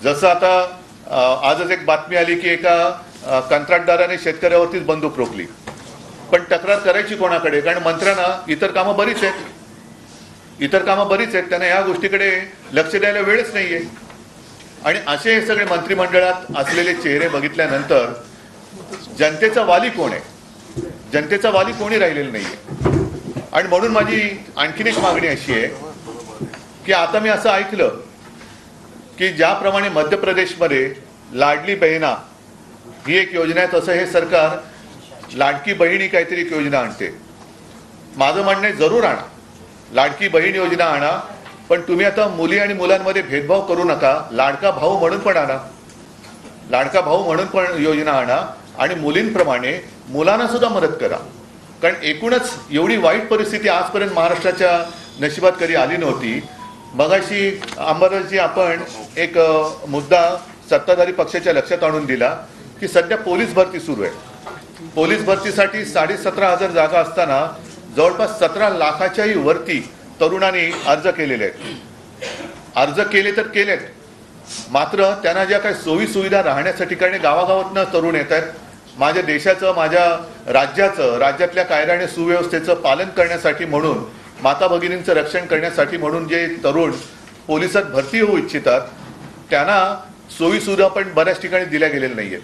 जसं आता आजच एक बातमी आली की एका कंत्राटदाराने शेतकऱ्यावरतीच बंदूक रोखली, पण तक्रार करायची कोणाकडे? कारण मंत्र्यांना इतर कामं बरीच आहेत, त्यांना या गोष्टीकडे लक्ष द्यायला वेळच नाहीये. आणि असे हे सगळे मंत्रिमंडळात असलेले चेहरे बघितल्यानंतर जनतेचा वाली कोण आहे? जनतेचा वाली कोणी राहिलेला नाहीये. आणि म्हणून माझी आणखीन एक मागणी अशी आहे की आता मी असं ऐकलं की ज्याप्रमाणे मध्य प्रदेशमध्ये लाडली बहिणा ही एक योजना आहे, तसं हे सरकार लाडकी बहीण ही काहीतरी एक योजना आणते. माझं म्हणणं आहे जरूर आणा, लाडकी बहीण योजना आणा, पण तुम्ही आता मुली आणि मुलांमध्ये भेदभाव करू नका. लाडका भाऊ म्हणून पण आणा, लाडका भाऊ म्हणून पण योजना आणा आणि मुलींप्रमाणे मुलांना सुद्धा मदत करा. कारण एकूणच एवढी वाईट परिस्थिती आजपर्यंत महाराष्ट्राच्या नशिबात कधी आली नव्हती. मगाशी अंबादासजी आपण एक मुद्दा सत्ताधारी पक्षाच्या लक्षात आणून दिला की सध्या पोलीस भरती सुरू आहे. पोलीस भरतीसाठी 17,500 जागा असताना जवळपास 17 लाखाच्याही वरती तरुणांनी अर्ज केलेले आहेत. अर्ज केले तर केलेत, मात्र त्यांना ज्या काही सोयी सुविधा राहण्यासाठी, कारण गावागावातनं तरुण येत आहेत. माझ्या देशाचं, माझ्या राज्याचं, राज्यातल्या कायदा आणि सुव्यवस्थेचं पालन करण्यासाठी म्हणून, माता भगिनींचं रक्षण करण्यासाठी म्हणून जे तरुण पोलिसात भरती होऊ इच्छितात त्यांना सोयी सुविधा पण बऱ्याच ठिकाणी दिल्या गेलेल्या नाहीयेत.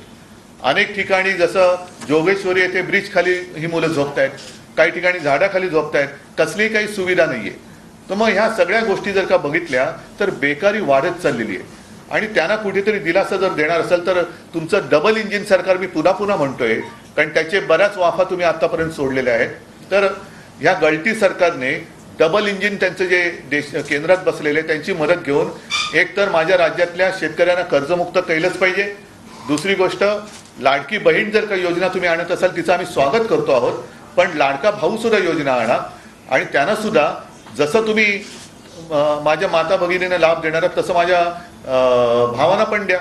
अनेक ठिकाणी जसं जोगेश्वरी येथे ब्रिज खाली ही मुलं झोपत आहेत, काही ठिकाणी झाडाखाली झोपत आहेत, कसलीही काही सुविधा नाहीये. तर मग ह्या सगळ्या गोष्टी जर का बघितल्या तर बेकारी वाढत चाललेली आहे. आणि त्यांना कुठेतरी दिलासा जर देणार असेल तर तुमचं डबल इंजिन सरकार मी पुन्हा पुन्हा म्हणतोय, कारण त्याचे बऱ्याच वाफा तुम्ही आतापर्यंत सोडलेल्या आहेत. तर ह्या गळती सरकारने डबल इंजिन त्यांचं जे देश केंद्रात बसलेले त्यांची मदत घेऊन एक तर माझ्या राज्यातल्या शेतकऱ्यांना कर्जमुक्त केलंच पाहिजे. दुसरी गोष्ट, लाडकी बहीण जर काही योजना तुम्ही आणत असाल तिचं आम्ही स्वागत करतो आहोत, पण लाडका भाऊ सुद्धा योजना आणा आणि त्यांना सुद्धा जसं तुम्ही माझ्या माता भगिनींना लाभ देणार तसं माझ्या भावांना पण द्या.